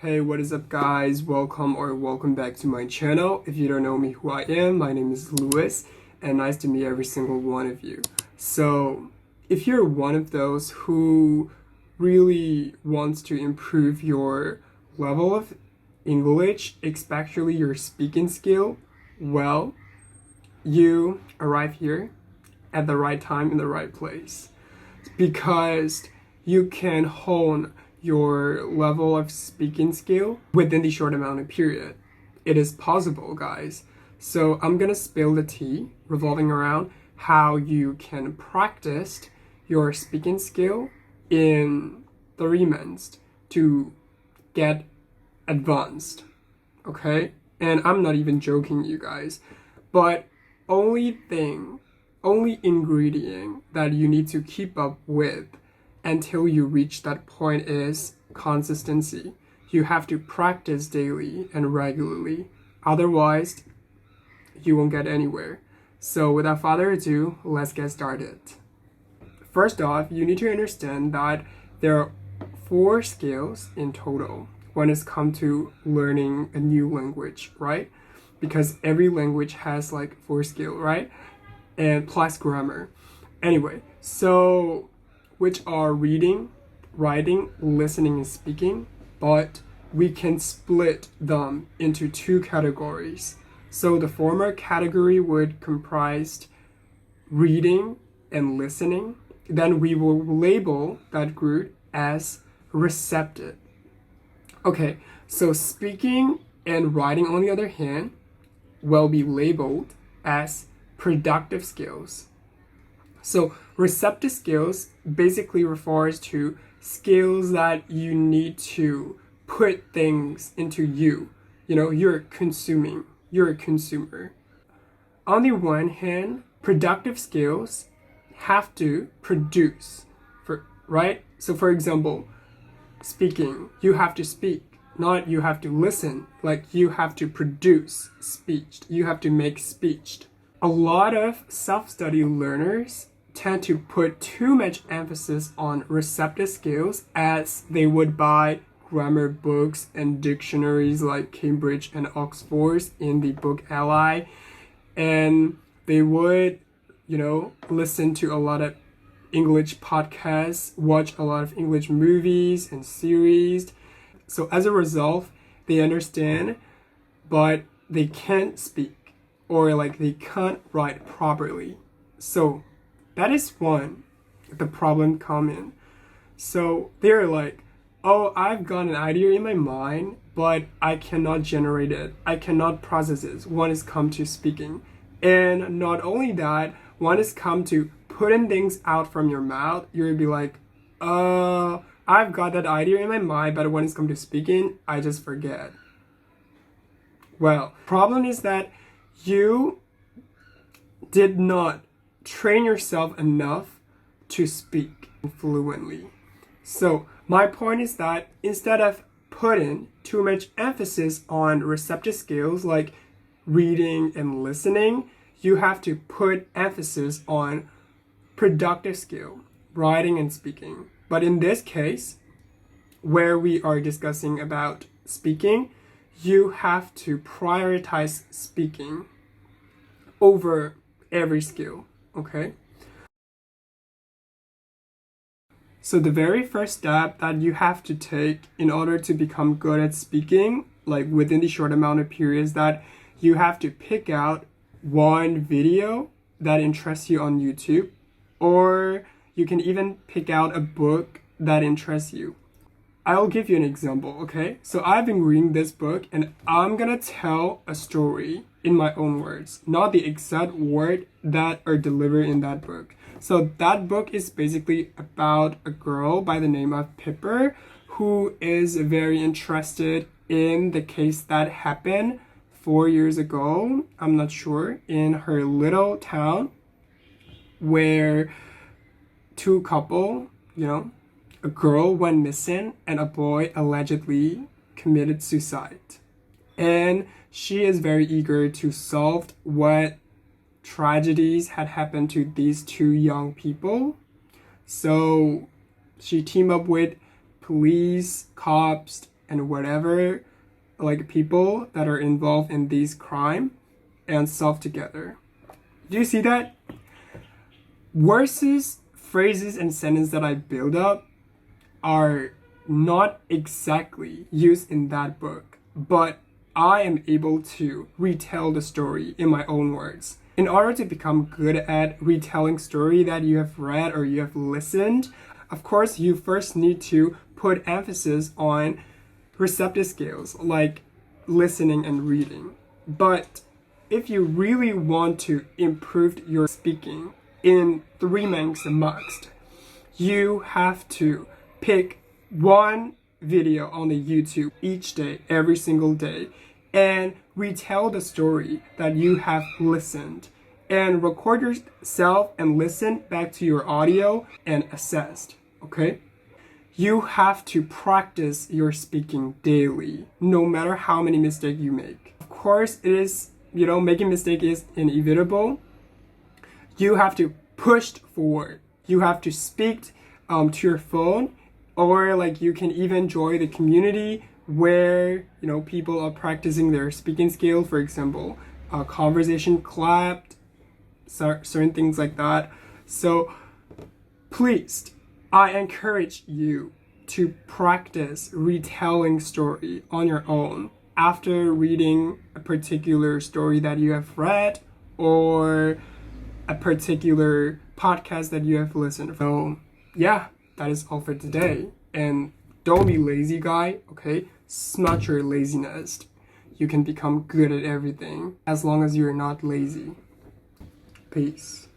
Hey, what is up guys? Welcome back to my channel. If you don't know me who I am, my name is Louis and nice to meet every single one of you. So, if you're one of those who really wants to improve your level of English, especially your speaking skill, well, you arrive here at the right time in the right place because you can hone your level of speaking skill within the short amount of period. It is possible, guys. So I'm gonna spill the tea revolving around how you can practice your speaking skill in 3 months to get advanced. Okay? And I'm not even joking, you guys. But only ingredient that you need to keep up with until you reach that point is consistency. You have to practice daily and regularly. Otherwise, you won't get anywhere. So without further ado, let's get started. First off, you need to understand that there are 4 skills in total when it's come to learning a new language, right? Because every language has like 4 skills, right? And plus grammar. Anyway, so which are reading, writing, listening, and speaking, but we can split them into 2 categories. So the former category would comprise reading and listening. Then we will label that group as receptive. Okay, so speaking and writing, on the other hand, will be labeled as productive skills. So receptive skills basically refers to skills that you need to put things into you. You know, you're a consumer. On the one hand, productive skills have to produce, right? So for example, speaking, you have to speak, not you have to listen. Like you have to produce speech. You have to make speech. A lot of self-study learners tend to put too much emphasis on receptive skills as they would buy grammar books and dictionaries like Cambridge and Oxford's in the book Ally, and they would, listen to a lot of English podcasts, watch a lot of English movies and series. So as a result, they understand, but they can't speak or like they can't write properly. So that is the problem come in. So they're like, oh, I've got an idea in my mind, but I cannot generate it. I cannot process it when it's come to speaking. And not only that, when it's come to putting things out from your mouth, you'll be like, I've got that idea in my mind, but when it's come to speaking, I just forget. Well, problem is that you did not train yourself enough to speak fluently. So my point is that instead of putting too much emphasis on receptive skills like reading and listening, you have to put emphasis on productive skill, writing and speaking. But in this case, where we are discussing about speaking, you have to prioritize speaking over every skill, okay? So the very first step that you have to take in order to become good at speaking, like within the short amount of periods, that you have to pick out one video that interests you on YouTube, or you can even pick out a book that interests you. I'll give you an example, okay? So I've been reading this book and I'm gonna tell a story in my own words, not the exact word that are delivered in that book. So that book is basically about a girl by the name of Pipper who is very interested in the case that happened 4 years ago, I'm not sure, in her little town where 2 couple, a girl went missing and a boy allegedly committed suicide. And she is very eager to solve what tragedies had happened to these 2 young people. So she teamed up with police, cops, and whatever like people that are involved in these crime and solve together. Do you see that? Verses, phrases, and sentences that I build up are not exactly used in that book, but I am able to retell the story in my own words. In order to become good at retelling story that you have read or you have listened, of course, you first need to put emphasis on receptive skills like listening and reading. But if you really want to improve your speaking in 3 minutes max, you have to pick one video on the YouTube each day, every single day, and retell the story that you have listened, and record yourself and listen back to your audio and assess, okay? You have to practice your speaking daily, no matter how many mistakes you make. Of course, it is, making mistake is inevitable. You have to push forward. You have to speak to your phone, or like you can even join the community where people are practicing their speaking skill. For example, conversation clapped, certain things like that. So please, I encourage you to practice retelling story on your own after reading a particular story that you have read or a particular podcast that you have listened to. So yeah, that is all for today. And don't be lazy, guy, okay? Smash your laziness. You can become good at everything as long as you're not lazy. Peace.